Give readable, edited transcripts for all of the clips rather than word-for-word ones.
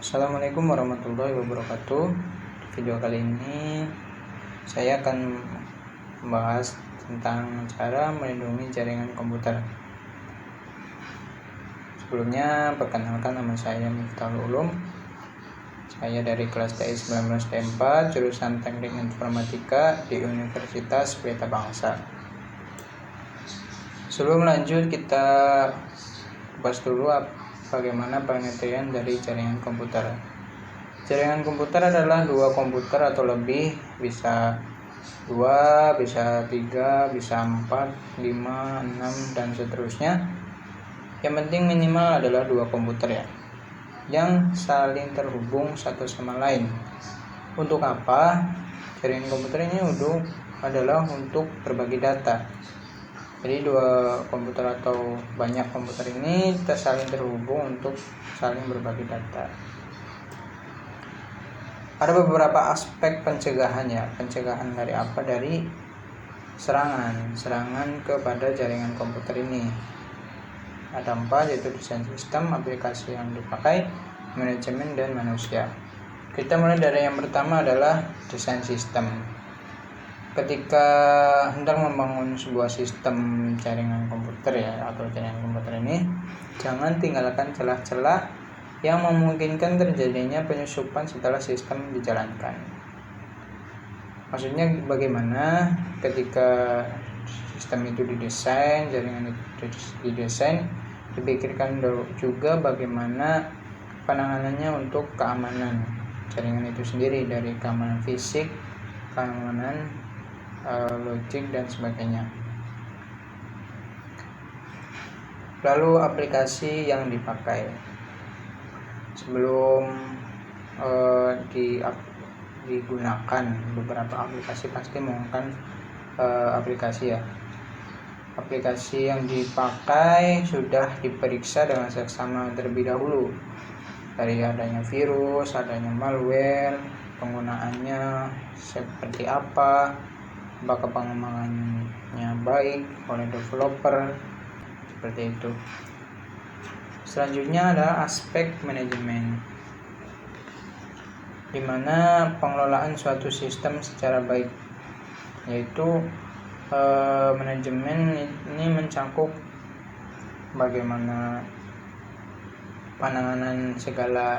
Assalamualaikum warahmatullahi wabarakatuh. Video kali ini saya akan membahas tentang cara melindungi jaringan komputer. Sebelumnya perkenalkan, nama saya Miftahul Ulum. Saya dari kelas TI 19 T4 jurusan Teknik Informatika di Universitas Pelita Bangsa. Sebelum lanjut, kita bahas dulu bagaimana pengertian dari jaringan komputer. Jaringan komputer adalah dua komputer atau lebih, bisa 2, bisa 3, bisa 4, 5, 6, dan seterusnya. Yang penting minimal adalah dua komputer yang saling terhubung satu sama lain. Untuk apa? Jaringan komputer ini adalah untuk berbagi data. Jadi dua komputer atau banyak komputer ini saling terhubung untuk saling berbagi data. Ada beberapa aspek pencegahan Pencegahan dari apa? Dari serangan kepada jaringan komputer ini. Ada 4, yaitu desain sistem, aplikasi yang dipakai, manajemen, dan manusia. Kita mulai dari yang pertama adalah desain sistem. Ketika hendak membangun sebuah sistem jaringan komputer atau jaringan komputer ini, jangan tinggalkan celah-celah yang memungkinkan terjadinya penyusupan setelah sistem dijalankan. Maksudnya bagaimana ketika sistem itu didesain, jaringan itu didesain, dipikirkan juga bagaimana penanganannya untuk keamanan jaringan itu sendiri, dari keamanan fisik, keamanan logik, dan sebagainya. Lalu aplikasi yang dipakai. Sebelum digunakan, beberapa aplikasi pasti menggunakan aplikasi Aplikasi yang dipakai sudah diperiksa dengan seksama terlebih dahulu, dari adanya virus, adanya malware, penggunaannya seperti apa, apakah pengembangannya baik oleh developer, seperti itu. Selanjutnya adalah aspek manajemen, di mana pengelolaan suatu sistem secara baik, yaitu manajemen ini mencakup bagaimana penanganan segala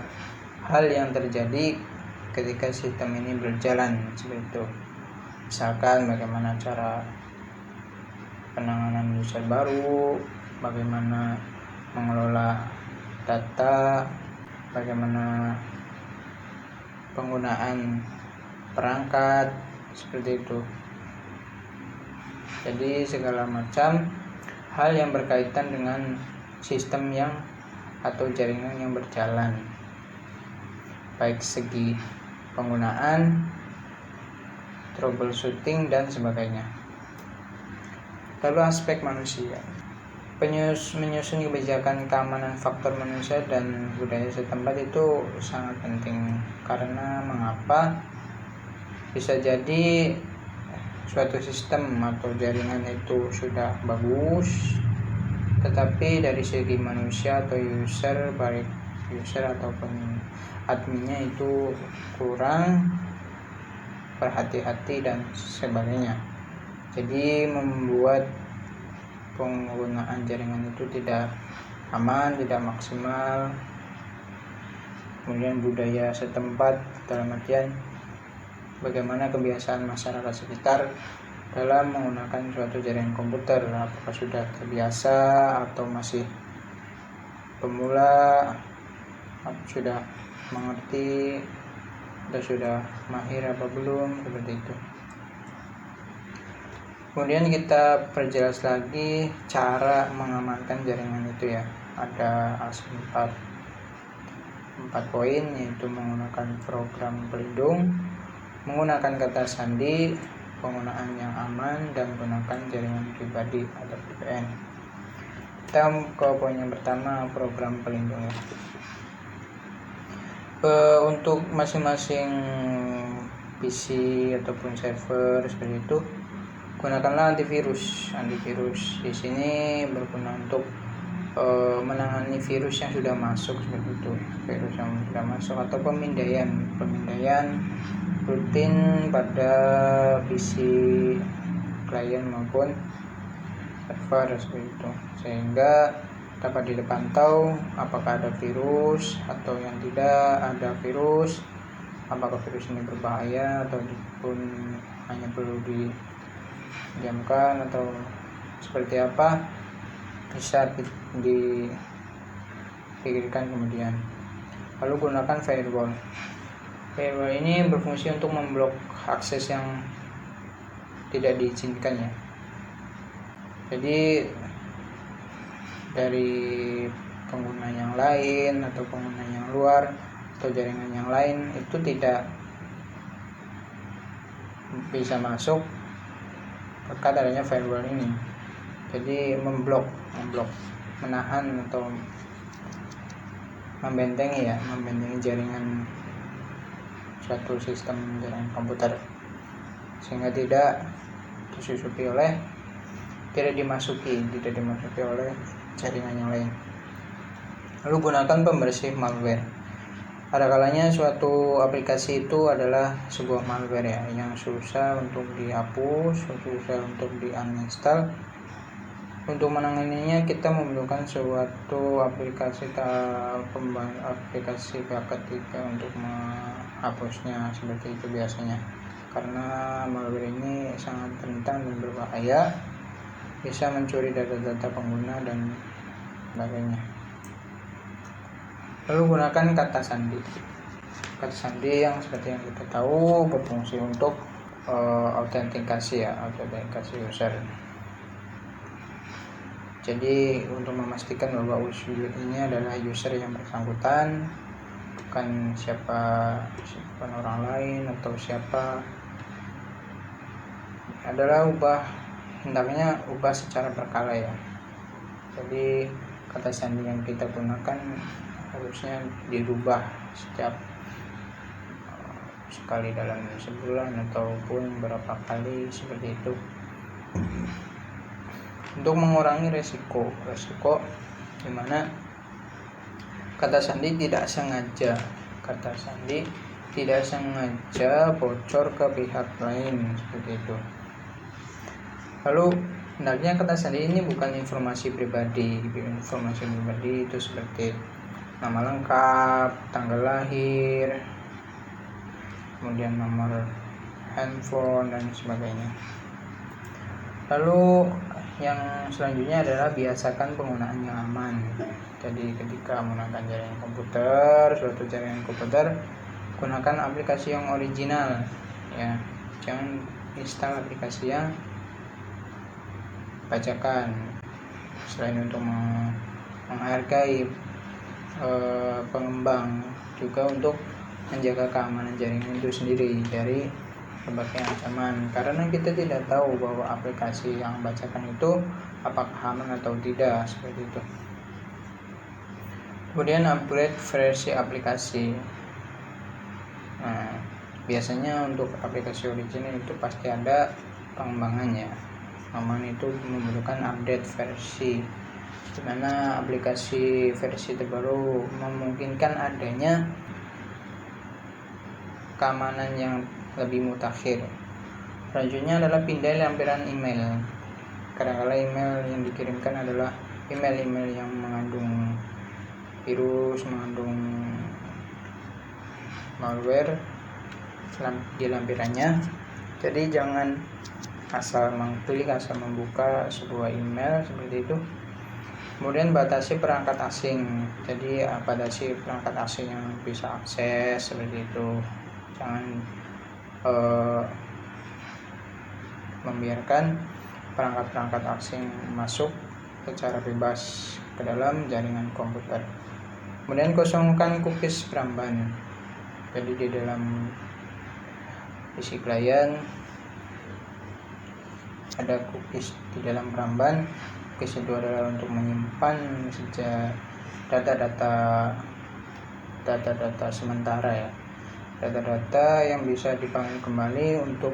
hal yang terjadi ketika sistem ini berjalan, seperti itu. Misalkan bagaimana cara penanganan user baru, bagaimana mengelola data, bagaimana penggunaan perangkat, seperti itu. Jadi segala macam hal yang berkaitan dengan sistem atau jaringan yang berjalan, baik segi penggunaan, troubleshooting, dan sebagainya. Lalu aspek manusia. Menyusun kebijakan keamanan faktor manusia dan budaya setempat itu sangat penting. Karena mengapa? Bisa jadi suatu sistem atau jaringan itu sudah bagus, tetapi dari segi manusia atau user, baik user ataupun adminnya itu kurang berhati-hati dan sebagainya. Jadi membuat penggunaan jaringan itu tidak aman, tidak maksimal. Kemudian budaya setempat, dalam artian bagaimana kebiasaan masyarakat sekitar dalam menggunakan suatu jaringan komputer, apakah sudah terbiasa atau masih pemula, sudah mengerti atau sudah mahir apa belum, seperti itu. Kemudian kita perjelas lagi cara mengamankan jaringan itu Ada 4 poin, yaitu menggunakan program pelindung, menggunakan kata sandi, penggunaan yang aman, dan menggunakan jaringan pribadi atau VPN. Kita ke poin yang pertama, program pelindung. Untuk masing-masing PC ataupun server seperti itu, gunakanlah antivirus. Di sini berguna untuk menangani virus yang sudah masuk seperti itu, virus yang sudah masuk, atau pemindaian rutin pada PC klien maupun server seperti itu, sehingga dapat dipantau apakah ada virus atau yang tidak ada virus, apakah virus ini berbahaya atau pun hanya perlu didiamkan atau seperti apa, bisa dipikirkan kemudian. Lalu gunakan firewall. Firewall ini berfungsi untuk memblok akses yang tidak diizinkan ya. Jadi dari pengguna yang lain atau pengguna yang luar atau jaringan yang lain itu tidak bisa masuk berkat adanya firewall ini. Jadi memblok, menahan atau membentengi jaringan suatu sistem jaringan komputer sehingga tidak dimasuki oleh jaringan yang lain. Lalu gunakan pembersih malware. Ada kalanya suatu aplikasi itu adalah sebuah malware ya, yang susah untuk dihapus, susah untuk di-uninstall. Untuk menanganinya kita membutuhkan suatu aplikasi pihak ketiga untuk menghapusnya seperti itu biasanya. Karena malware ini sangat rentan dan berbahaya, bisa mencuri data-data pengguna dan sebagainya. Lalu gunakan kata sandi. Kata sandi yang seperti yang kita tahu berfungsi untuk autentikasi user. Jadi untuk memastikan bahwa user ini adalah user yang bersangkutan, bukan orang lain atau siapa, adalah hendaknya ubah secara berkala ya. Jadi kata sandi yang kita gunakan harusnya dirubah setiap sekali dalam sebulan ataupun berapa kali seperti itu, untuk mengurangi resiko dimana kata sandi tidak sengaja bocor ke pihak lain seperti itu. Lalu hendaknya kata sandi ini bukan informasi pribadi itu seperti nama lengkap, tanggal lahir, kemudian nomor handphone dan sebagainya. Lalu yang selanjutnya adalah biasakan penggunaan yang aman. Jadi ketika menggunakan suatu jaringan komputer, gunakan aplikasi yang original ya. Jangan install aplikasi yang bajakan. Selain untuk menghargai pengembang, juga untuk menjaga keamanan jaringan itu sendiri dari berbagai ancaman, karena kita tidak tahu bahwa aplikasi yang bacakan itu apakah aman atau tidak seperti itu. Kemudian upgrade versi aplikasi. Nah, biasanya untuk aplikasi original itu pasti ada pengembangannya. Namun itu membutuhkan update versi, di mana aplikasi versi terbaru memungkinkan adanya keamanan yang lebih mutakhir. Selanjutnya adalah pindah lampiran email. Kadang-kala email yang dikirimkan adalah email yang mengandung virus, mengandung malware di lampirannya. Jadi jangan asal membuka sebuah email seperti itu. Kemudian batasi perangkat asing. Jadi batasi perangkat asing yang bisa akses seperti itu. Jangan membiarkan perangkat-perangkat asing masuk secara bebas ke dalam jaringan komputer. Kemudian kosongkan cookies peramban. Jadi di dalam PC klien ada cookies di dalam peramban. Cookies itu adalah untuk menyimpan data-data sementara ya. Data-data yang bisa dipanggil kembali untuk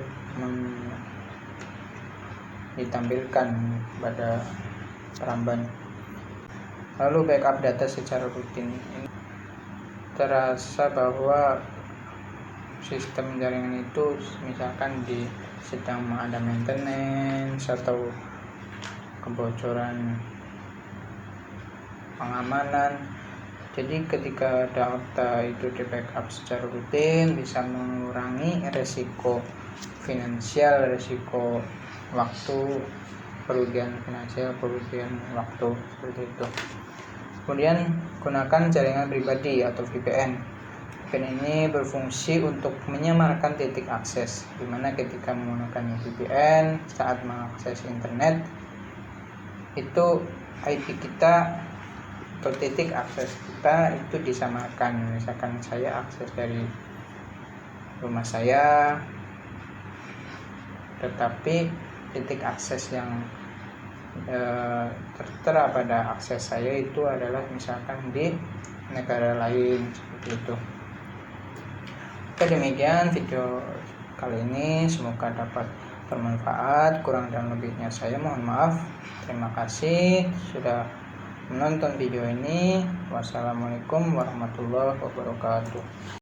ditampilkan pada peramban. Lalu backup data secara rutin. Ini terasa bahwa sistem jaringan itu misalkan sedang ada maintenance atau kebocoran pengamanan. Jadi ketika data itu di backup secara rutin bisa mengurangi resiko finansial, resiko waktu, kerugian finansial, kerugian waktu, seperti itu. Kemudian gunakan jaringan pribadi atau VPN. VPN ini berfungsi untuk menyamarkan titik akses, di mana ketika menggunakan VPN saat mengakses internet itu IP kita atau titik akses kita itu disamarkan. Misalkan saya akses dari rumah saya, tetapi titik akses yang tertera pada akses saya itu adalah misalkan di negara lain, seperti itu. Oke, demikian video kali ini, semoga dapat bermanfaat. Kurang dan lebihnya saya mohon maaf. Terima kasih sudah menonton video ini. Wassalamualaikum warahmatullahi wabarakatuh.